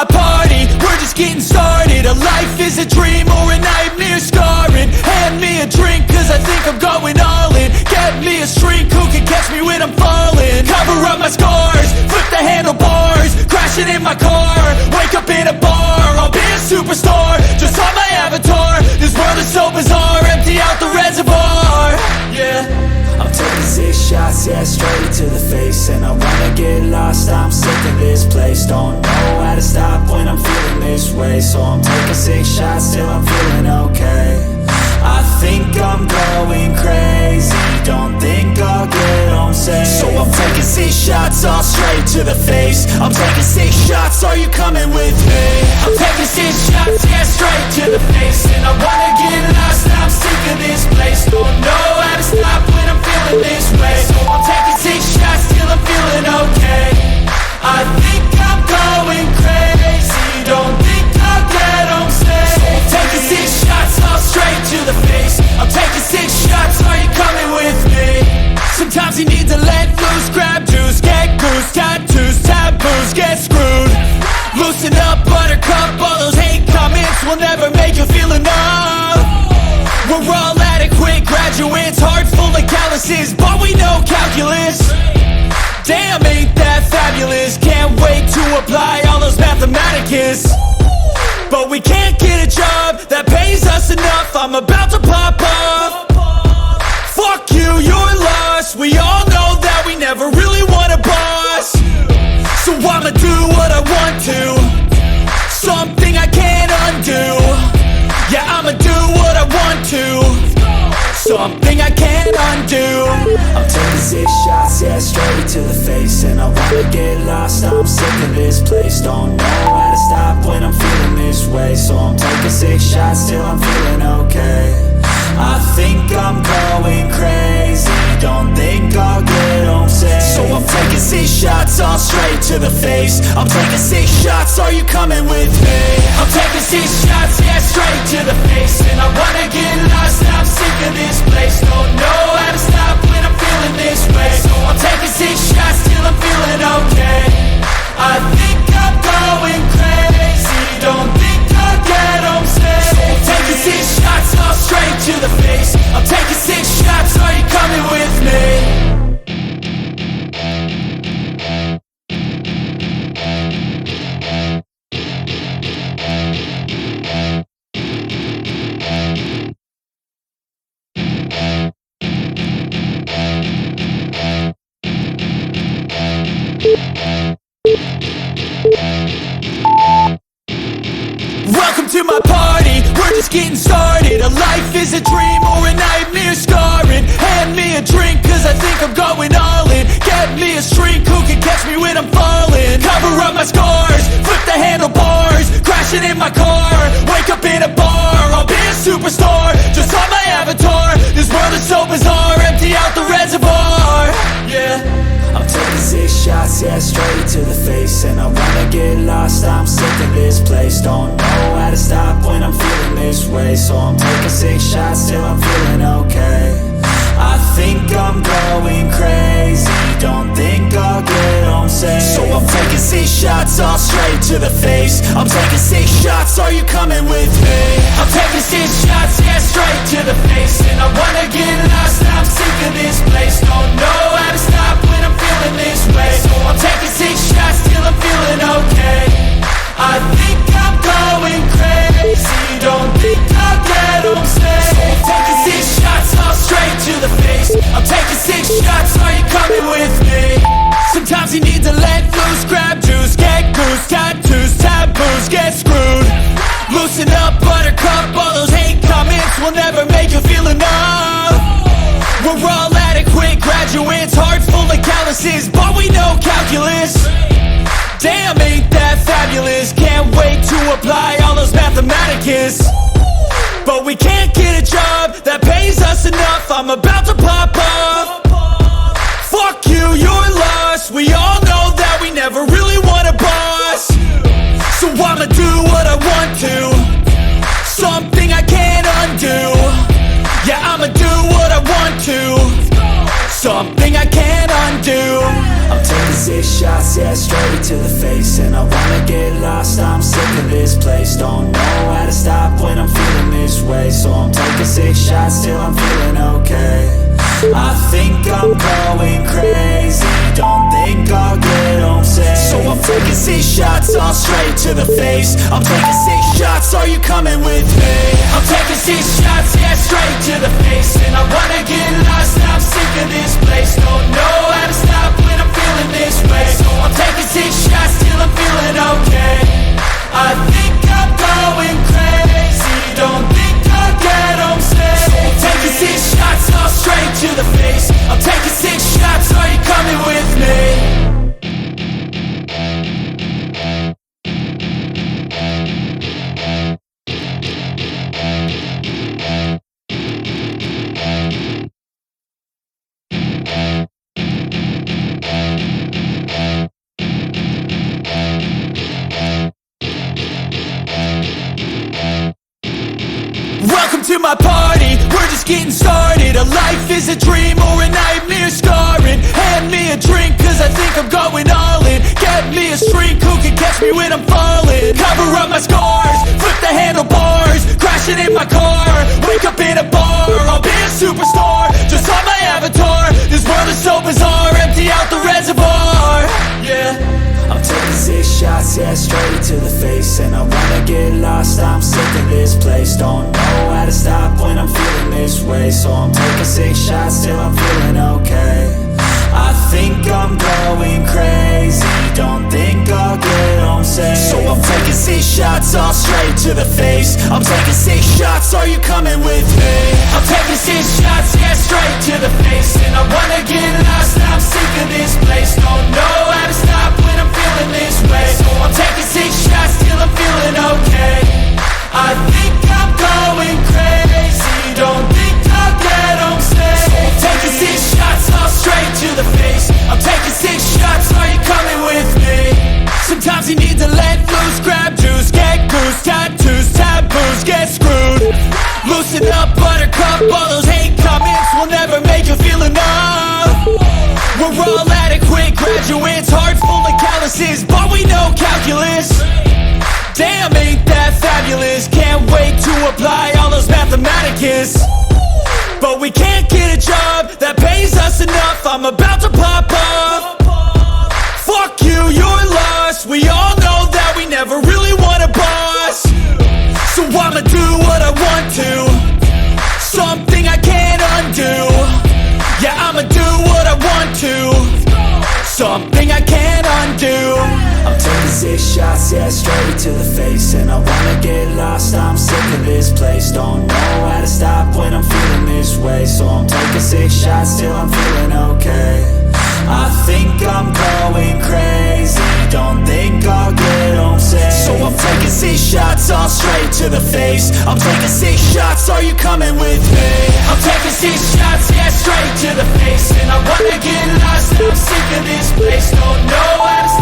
my party, we're just getting started. A life is a dream or a nightmare scarring. Hand me a drink cause I think I'm going all in. Get me a shrink who can catch me when I'm falling. Cover up my scars, flip the handlebars, crashing in my car, wake up in a bar. I'll be a superstar, just on my avatar. This world is so bizarre, empty out the reservoir. Yeah, I'm taking 6 shots, yeah, straight to the face. And I wanna get lost, I'm sick of this place. Don't know how to stop when I'm feeling this way. So I'm taking 6 shots till I'm feeling okay. I think I'm going crazy, don't think I'll get home safe. So I'm taking 6 shots, all straight to the face. I'm taking 6 shots, are you coming with me? I'm taking 6 shots, yeah, straight to the face. And I wanna get lost, I'm sick of this place. Don't know how to stop when I'm feeling this way. So I'm taking 6 shots till I'm feeling okay. I think I'm going crazy, don't think I'll get home safe. So I'm taking 6 shots, all straight to the face. I'm taking 6 shots, are you coming with me? Sometimes you need to let loose, grab juice, get goose, tattoos, taboos, get screwed. Loosen up, buttercup, all those hate comments will never make you feel enough. We're all adequate graduates, hearts full of calluses, but we know calculus. Damn, ain't that fabulous? Can't wait to apply all those mathematicus. But we can't get a job that pays us enough. I'm about to pop up. Fuck you, you're lost. We all know that we never really want a boss. So I'ma do what I want to, something I can't undo. Yeah, I'ma do what I want to, something I can't undo. I'm taking 6 shots, yeah, straight to the face. And I wanna get lost, I'm sick of this place. Don't know how to stop when I'm feeling this way. So I'm taking 6 shots till I'm feeling okay. I think I'm going crazy, don't think I'll get home safe. So I'm taking 6 shots, all straight to the face. I'm taking 6 shots, are you coming with me? I'm taking 6 shots, yeah, straight to the face. And I wanna get lost, I'm sick of this place. Don't know how to stop when I'm feeling this way. So I'm taking 6 shots till I'm feeling okay. I think I'm going crazy, don't think I'll get home safe. So I'm taking 6 shots, all straight to the face. I'm taking 6 shots, are you coming with me? Welcome to my party, we're just getting started. A life is a dream or a nightmare scarring. Hand me a drink cause I think I'm going all in. Get me a shrink who can catch me when I'm falling. Cover up my scars, flip the handlebars, crashing in my car, wake up in a bar. I'll be a superstar, just on my avatar. This world is so bizarre, empty out the reservoir. Yeah, I'm taking 6 shots, yeah, straight to the face. And I wanna get lost, I'm sick of this place. Don't know how to stop when I'm feeling this way. So I'm taking 6 shots till I'm feeling okay. I think I'm going crazy, don't think I'll get home safe. So I'm taking 6 shots, all straight to the face. I'm taking 6 shots, are you coming with me? I'm taking 6 shots, yeah, straight to the face. And I wanna get lost, I'm sick of this place. Don't know how to stop when I'm feeling this way. So I'm taking 6 shots till I'm feeling okay. I think I'm going crazy, don't think I'll get home safe. So I'm taking 6 shots, all straight to the face. I'm taking 6 shots, are you coming with me? Sometimes you need to let loose, grab juice, get goose, tattoos, taboos, get screwed. Loosen up, buttercup, all those hate comments will never make you feel enough. We're all adequate graduates, hearts full of calluses, but we know calculus. Damn, ain't that fabulous? Can't wait to apply all those mathematicus. But we can't get a job that pays us enough. I'm about to pop up. Fuck you, you're lost. We all know that we never really want a boss. So I'ma do what I want to, something I can't undo. Yeah, I'ma do what I want to, something I can't undo. I'm taking 6 shots, yeah, straight to the face. And I wanna get lost, I'm shots, still I'm feeling okay. I think I'm going crazy, don't think I'll get home safe. So I'm taking 6 shots, all straight to the face. I'm taking 6 shots, are you coming with me? I'm taking 6 shots, yeah, straight to the face. And I wanna get lost, I'm sick of this place. Don't know how to stop when I'm feeling this way. So I'm taking 6 shots, till I'm feeling okay. I think I'm going crazy, don't think I'll get home safe. So I'm taking 6 shots, all straight to the face. I'm taking 6 shots, are you coming with me? Welcome to my party, we're just getting started. A life is a dream or a nightmare scarring. Hand me a drink cause I think I'm going all in. Get me a shrink who can catch me when I'm falling. Cover up my scars, flip the handlebars, crashing in my car, wake up in a bar. I'll be a superstar, just on my avatar. This world is so bizarre, empty out the reservoir. Yeah, I'm taking 6 shots, yeah, straight to the face. And I wanna get lost, I'm sick of this place. Don't know how to stop when I'm feeling this way. So I'm taking 6 shots, till I'm feeling okay. I think I'm going crazy, don't think I'll get home safe. So I'm taking 6 shots, all straight to the face. I'm taking 6 shots, are you coming with me? I'm taking 6 shots, yeah, straight to the face. And I wanna get lost, I'm sick of this place. Don't know how to stop when I'm feeling this way. So I'm taking 6 shots, till I'm feeling okay. I think I'm going crazy, don't think I'll get home safe. So I'm taking 6 shots, all straight to the face. I'm taking 6 shots, are you coming with me? Sometimes you need to let loose, grab juice, get goose, tattoos, taboos, get screwed. Loosen up, buttercup, all those hate comments will never make you feel enough. We're all adequate graduates, hearts full of calluses, but we know calculus. Damn, ain't that fabulous? Can't wait to apply all those mathematicus. But we can't get a job that pays us enough. I'm about to pop up. Fuck you, you're lost. We all know that we never really want a boss. So I'ma do what I want to, something I can't undo. Yeah, I'ma do what I want to, something I can't undo. I'm taking 6 shots, yeah, straight to the face. And I wanna get lost, I'm sick of this place. Don't know how to stop when I'm feeling this way. So I'm taking 6 shots, till I'm feeling okay. I think I'm going crazy, don't think I'll get home safe. So I'm taking 6 shots, all straight to the face. I'm taking 6 shots, are you coming with me? I'm taking 6 shots, yeah, straight to the face. And I wanna get lost, I'm sick of this place. Don't know how to